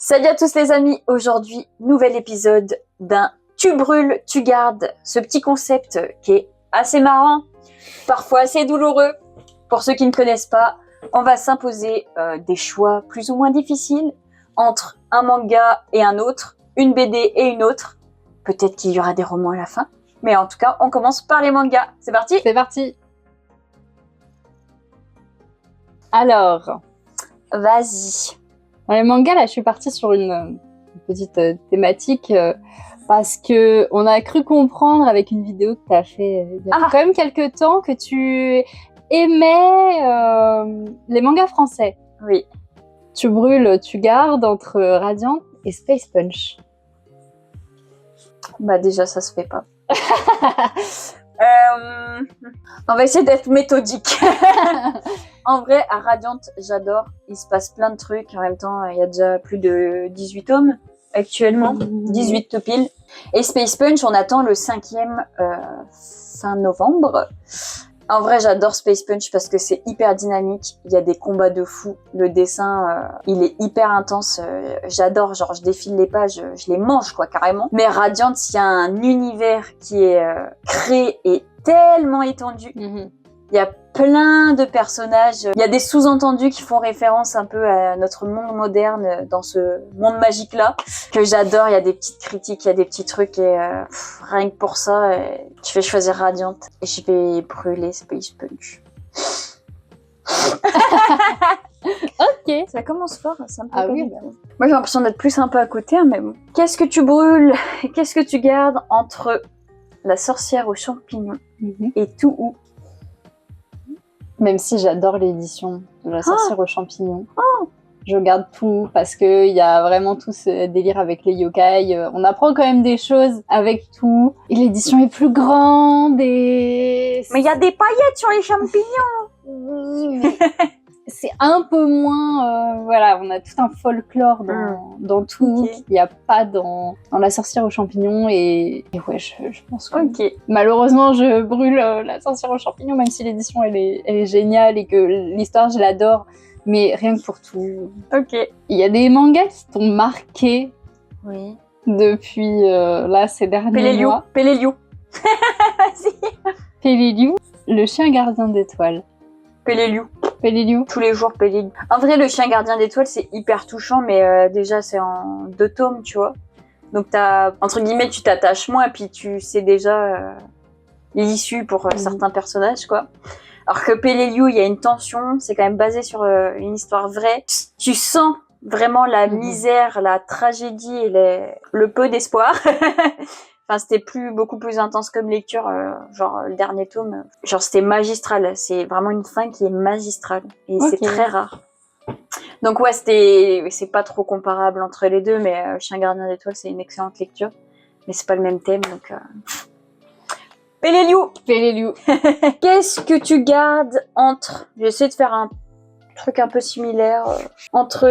Salut à tous les amis, aujourd'hui, nouvel épisode d'un tu brûles, tu gardes, ce petit concept qui est assez marrant, parfois assez douloureux. Pour ceux qui ne connaissent pas, on va s'imposer des choix plus ou moins difficiles entre un manga et un autre, une BD et une autre. Peut-être qu'il y aura des romans à la fin, mais en tout cas, on commence par les mangas. C'est parti ? C'est parti. Alors, Vas-y. dans les mangas, là, je suis partie sur une petite thématique parce que on a cru comprendre avec une vidéo que tu as fait il y a quand même quelques temps que tu aimais les mangas français. Oui. Tu brûles, tu gardes entre Radiant et Space Punch. Bah déjà, ça se fait pas. On va essayer d'être méthodique. En vrai, à Radiant, j'adore. Il se passe plein de trucs. En même temps, il y a déjà plus de 18 tomes actuellement. 18 tout pile. Et Space Punch, on attend le 5e fin novembre. En vrai, j'adore Space Punch parce que c'est hyper dynamique. Il y a des combats de fou. Le dessin, il est hyper intense. J'adore. Genre, je défile les pages, je les mange, quoi, carrément. Mais Radiant, il y a un univers qui est créé et tellement étendu. Il y a plein de personnages. Il y a des sous-entendus qui font référence un peu à notre monde moderne dans ce monde magique-là, que j'adore. Il y a des petites critiques, il y a des petits trucs et rien que pour ça, je vais choisir Radiant et je vais brûler Space Punch. Ok. Ça commence fort, c'est un peu oui. Moi, j'ai l'impression d'être plus un peu à côté, hein, mais bon. Qu'est-ce que tu brûles et qu'est-ce que tu gardes entre la sorcière aux champignons et tout ou? Même si j'adore l'édition de la sorcière aux champignons. Je garde tout parce que il y a vraiment tout ce délire avec les yokai. On apprend quand même des choses avec tout. Et l'édition est plus grande et... Mais il y a des paillettes sur les champignons. C'est un peu moins... voilà, on a tout un folklore dans tout. Okay. Il n'y a pas dans la sorcière aux champignons. Et ouais, je pense que... Ok. Malheureusement, je brûle la sorcière aux champignons, même si l'édition, elle est géniale et que l'histoire, je l'adore. Mais rien que pour tout. Ok. Il y a des mangas qui t'ont marqué depuis là, ces derniers mois. Peleliu. Vas-y. Peleliu, le chien gardien d'étoiles. Peleliu. Tous les jours, Peleliu. En vrai, le chien gardien d'étoiles, c'est hyper touchant, mais déjà, c'est en 2 tomes, tu vois. Donc, entre guillemets, tu t'attaches moins, et puis tu sais déjà l'issue pour certains personnages, quoi. Alors que Peleliu, il y a une tension, c'est quand même basé sur une histoire vraie. Tu sens vraiment la misère, la tragédie et le peu d'espoir. Enfin, c'était beaucoup plus intense comme lecture, genre le dernier tome. Genre, c'était magistral. C'est vraiment une fin qui est magistrale. Et c'est très rare. Donc ouais, c'est pas trop comparable entre les deux, mais Chien gardien d'étoiles, c'est une excellente lecture. Mais c'est pas le même thème, donc... Peleliu. Qu'est-ce que tu gardes entre... J'essaie de faire un truc un peu similaire entre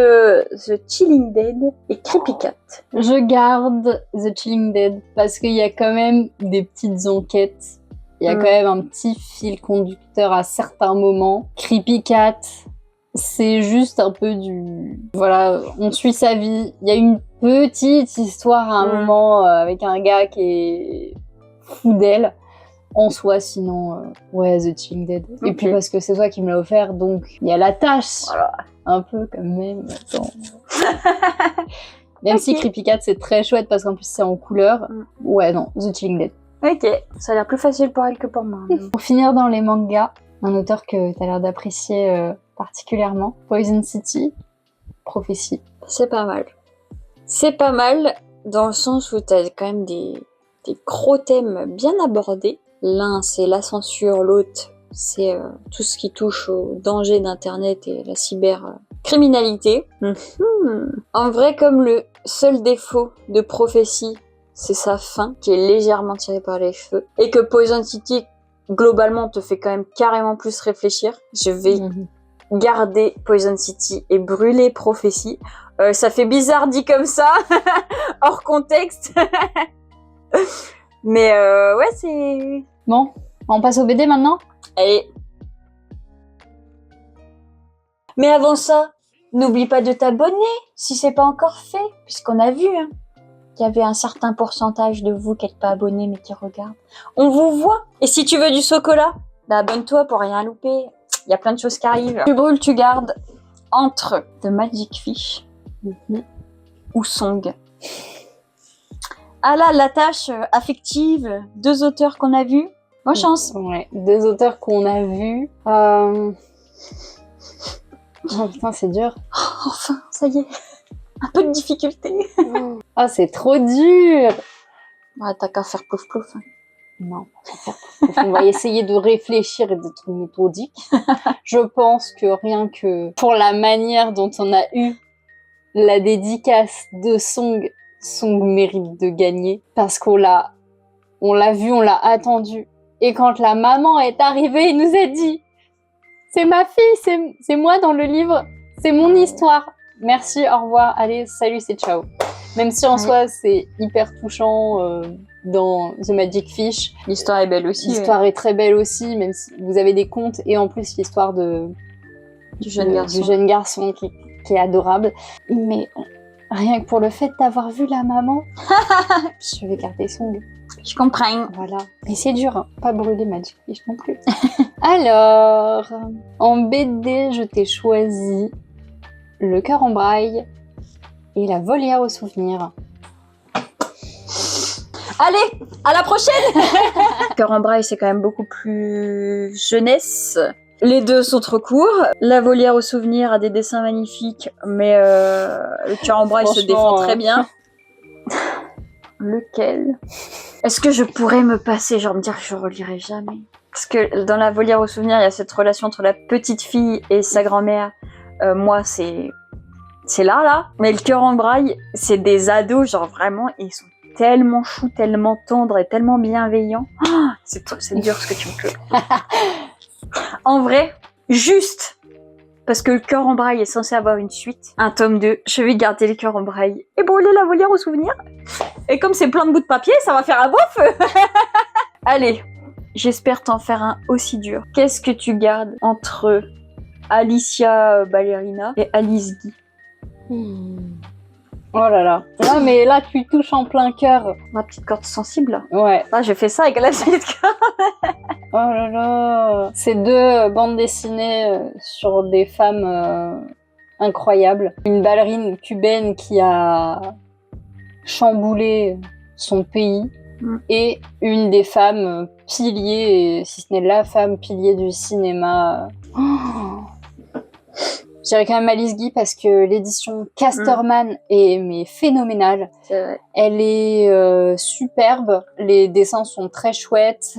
The Chilling Dead et Creepy Cat. Je garde The Chilling Dead parce qu'il y a quand même des petites enquêtes. Il y a quand même un petit fil conducteur à certains moments. Creepy Cat, c'est juste un peu du... Voilà, on suit sa vie. Il y a une petite histoire à un moment avec un gars qui est fou d'elle. En soi, sinon, The Chilling Dead. Et puis parce que c'est toi qui me l'as offert, donc il y a la tâche. Voilà. Un peu quand même. Même si Creepy Cat, c'est très chouette parce qu'en plus c'est en couleur. Ouais, non, The Chilling Dead. Ok, ça a l'air plus facile pour elle que pour moi. Pour finir dans les mangas, un auteur que t'as l'air d'apprécier particulièrement, Poison City, Prophétie. C'est pas mal. C'est pas mal dans le sens où t'as quand même des gros thèmes bien abordés. L'un, c'est la censure, l'autre, c'est tout ce qui touche au danger d'Internet et la cybercriminalité. En vrai, comme le seul défaut de Prophétie, c'est sa fin, qui est légèrement tirée par les cheveux, et que Poison City, globalement, te fait quand même carrément plus réfléchir, je vais garder Poison City et brûler Prophétie. Ça fait bizarre dit comme ça, hors contexte. Mais ouais, c'est... Bon, on passe au BD maintenant ? Allez. Mais avant ça, N'oublie pas de t'abonner si c'est pas encore fait, puisqu'on a vu hein, qu'il y avait un certain pourcentage de vous qui n'êtes pas abonnés mais qui regardent. On vous voit. Et si tu veux du chocolat, bah abonne-toi pour rien louper. Il y a plein de choses qui arrivent. Tu brûles, tu gardes entre The Magic Fish ou Song. Ah là, la tâche affective, 2 auteurs qu'on a vus. Bonne chance. Ouais, 2 auteurs qu'on a vus. Oh putain, c'est dur. Oh, enfin, ça y est. Un peu de difficulté. Ah, c'est trop dur. Ouais, t'as qu'à faire plouf plouf. Hein. Non, on va essayer de réfléchir et d'être méthodique. Je pense que rien que pour la manière dont on a eu la dédicace de Song mérite de gagner parce qu'on l'a vu, on l'a attendu. Et quand la maman est arrivée, il nous a dit « C'est ma fille, c'est moi dans le livre, c'est mon histoire. Merci, au revoir, allez, salut, c'est ciao. » Même si en soi, c'est hyper touchant dans The Magic Fish. L'histoire est belle aussi. L'histoire est très belle aussi, même si vous avez des contes et en plus l'histoire du jeune garçon qui est adorable. Mais rien que pour le fait d'avoir vu la maman, je vais garder Song. Je comprends. Voilà. Et c'est dur, hein. Pas brûler Magic Fish non plus. Alors, en BD, je t'ai choisi Le cœur en braille et La volière aux souvenirs. Allez, à la prochaine. Cœur en braille, c'est quand même beaucoup plus jeunesse. Les deux sont trop courts. La volière aux souvenirs a des dessins magnifiques, mais le cœur en braille se défend très bien. Lequel? Est-ce que je pourrais me passer, genre me dire que je relirai jamais? Parce que dans La volière aux souvenirs, il y a cette relation entre la petite fille et sa grand-mère. Moi, c'est là. Mais le cœur en braille, c'est des ados, genre vraiment, ils sont tellement choux, tellement tendres et tellement bienveillants. Oh, c'est dur ce que tu me fais. En vrai, juste parce que le cœur en braille est censé avoir une suite, un tome 2, je vais garder le cœur en braille et brûler La volière aux souvenirs. Et comme c'est plein de bouts de papier, ça va faire un beau feu. Allez, j'espère t'en faire un aussi dur. Qu'est-ce que tu gardes entre Alicia Ballerina et Alice Guy? Oh là là. Non mais là tu touches en plein cœur. Ma petite corde sensible. Ouais. Ah, j'ai fait ça avec la petite corde. Oh là là. C'est 2 bandes dessinées sur des femmes incroyables. Une ballerine cubaine qui a chamboulé son pays et une des femmes piliers, si ce n'est la femme pilier du cinéma. Je dirais quand même Alice Guy parce que l'édition Casterman est phénoménale. C'est vrai. Elle est superbe, les dessins sont très chouettes.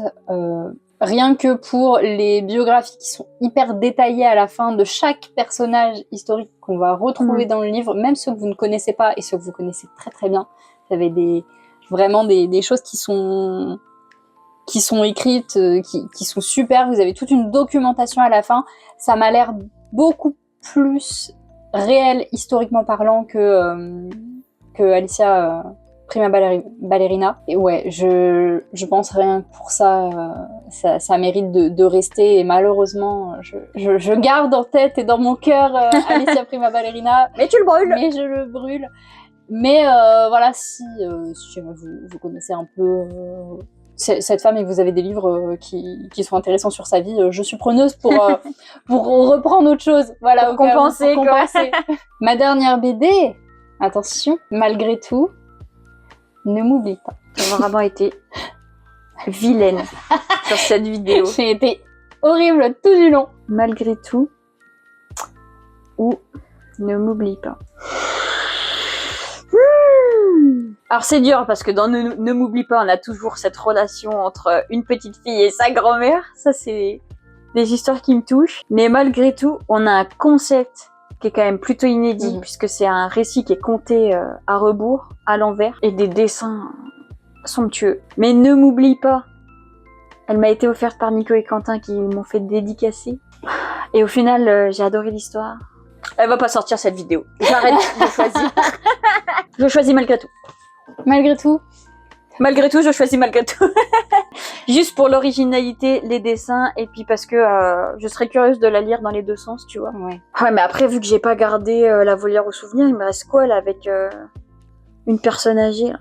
Rien que pour les biographies qui sont hyper détaillées à la fin de chaque personnage historique qu'on va retrouver dans le livre, même ceux que vous ne connaissez pas et ceux que vous connaissez très très bien. Vous avez vraiment des choses qui sont écrites, qui sont super. Vous avez toute une documentation à la fin. Ça m'a l'air beaucoup plus réel historiquement parlant que Alicia Prima Ballerina. Et ouais, je pense rien que pour ça, ça mérite de rester. Et malheureusement, je garde en tête et dans mon cœur Alicia Prima Ballerina. Mais tu le brûles. Mais je le brûle. Mais voilà, si vous connaissez un peu cette femme et que vous avez des livres qui sont intéressants sur sa vie, je suis preneuse pour reprendre autre chose. Voilà, pour compenser. Ma dernière BD, attention, malgré tout, ne m'oublie pas. J'ai vraiment été vilaine sur cette vidéo. J'ai été horrible tout du long. Malgré tout, ou ne m'oublie pas. Alors c'est dur parce que dans Ne m'oublie pas, on a toujours cette relation entre une petite fille et sa grand-mère. Ça, c'est des histoires qui me touchent. Mais malgré tout, on a un concept qui est quand même plutôt inédit puisque c'est un récit qui est conté à rebours, à l'envers, et des dessins somptueux. Mais Ne m'oublie pas, elle m'a été offerte par Nico et Quentin qui m'ont fait dédicacer. Et au final, j'ai adoré l'histoire. Elle va pas sortir cette vidéo. J'arrête de choisir. Je choisis malgré tout. Malgré tout. Malgré tout, je choisis malgré tout. Juste pour l'originalité, les dessins, et puis parce que je serais curieuse de la lire dans les deux sens, tu vois. Ouais. Ouais, mais après, vu que j'ai pas gardé la volière au souvenir, il me reste quoi là avec une personne âgée là.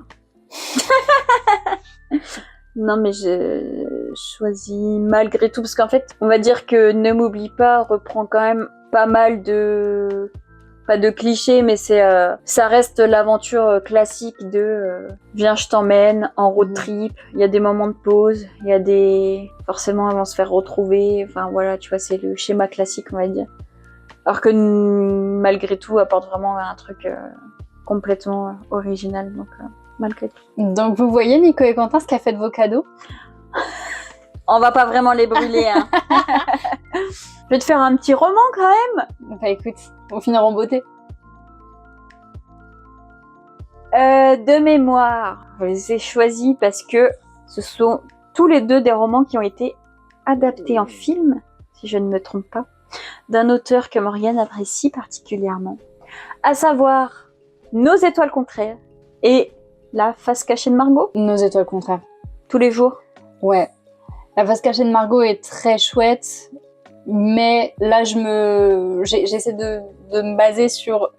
Non, mais j'ai choisi malgré tout, parce qu'en fait, on va dire que Ne m'oublie pas reprend quand même pas mal de... Pas de clichés, mais ça reste l'aventure classique de viens, je t'emmène en road trip. Il y a des moments de pause, il y a des... Forcément, elles vont se faire retrouver. Enfin, voilà, tu vois, c'est le schéma classique, on va dire. Alors que malgré tout, apporte vraiment un truc complètement original, donc malgré tout. Donc vous voyez, Nico et Quentin, ce qu'a fait de vos cadeaux. On va pas vraiment les brûler, hein. Je vais te faire un petit roman quand même. Bah écoute, on finira en beauté. De mémoire, je les ai choisis parce que ce sont tous les deux des romans qui ont été adaptés en film, si je ne me trompe pas, d'un auteur que Morgane apprécie particulièrement, à savoir Nos étoiles contraires et La face cachée de Margot. Nos étoiles contraires. Tous les jours. Ouais. La face cachée de Margot est très chouette, mais là j'essaie de me baser sur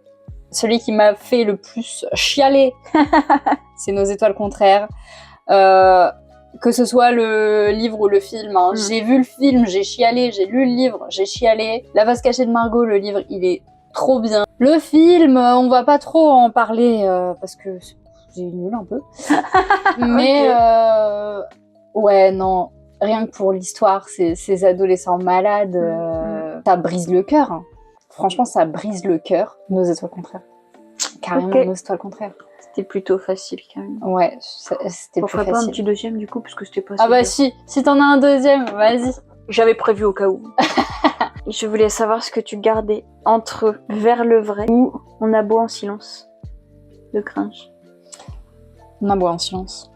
celui qui m'a fait le plus chialer. C'est Nos étoiles contraires. Que ce soit le livre ou le film, hein. J'ai vu le film, j'ai chialé, j'ai lu le livre, j'ai chialé. La face cachée de Margot, le livre, il est trop bien. Le film, on va pas trop en parler parce que c'est nul un peu. Mais ouais, non, rien que pour l'histoire, ces adolescents malades, ça brise le cœur. Hein. Franchement, ça brise le cœur. Nos étoiles contraires. Carrément, Nos étoiles contraires. C'était plutôt facile quand même. Ouais, c'était plus facile. On ferait pas un petit deuxième du coup, parce que c'était pas Ah bah si t'en as un deuxième, vas-y. J'avais prévu au cas où. Je voulais savoir ce que tu gardais entre Vers le vrai ou On aboie en silence de Gringe. On aboie en silence.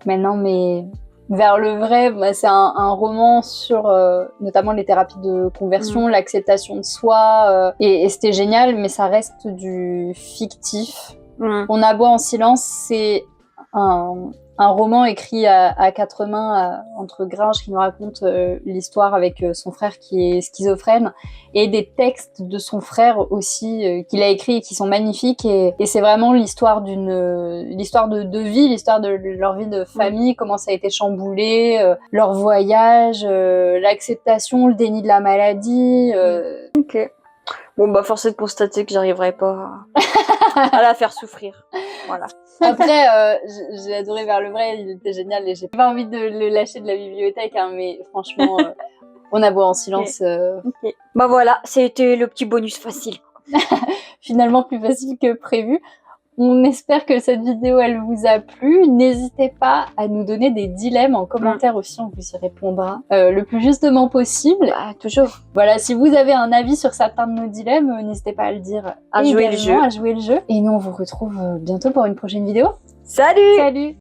Mais non, mais Vers le vrai, bah, c'est un roman sur notamment les thérapies de conversion, l'acceptation de soi, et c'était génial, mais ça reste du fictif. On aboie en silence, c'est un roman écrit à quatre mains entre Gringe qui nous raconte l'histoire avec son frère qui est schizophrène, et des textes de son frère aussi qu'il a écrits et qui sont magnifiques, et c'est vraiment l'histoire l'histoire de vie, l'histoire de leur vie de famille, comment ça a été chamboulé, leur voyage, l'acceptation, le déni de la maladie. Ok. Bon bah force est de constater que j'arriverai pas à la faire souffrir. Voilà. Après, j'ai adoré Vers le vrai, il était génial et j'ai pas envie de le lâcher de la bibliothèque, hein, mais franchement, On aboie en silence. Okay. Bah voilà, c'était le petit bonus facile. Finalement plus facile que prévu. On espère que cette vidéo, elle vous a plu. N'hésitez pas à nous donner des dilemmes en commentaire aussi, on vous y répondra le plus justement possible. Bah, toujours. Voilà, si vous avez un avis sur certains de nos dilemmes, n'hésitez pas à le dire. À jouer le jeu. Et nous, on vous retrouve bientôt pour une prochaine vidéo. Salut! Salut!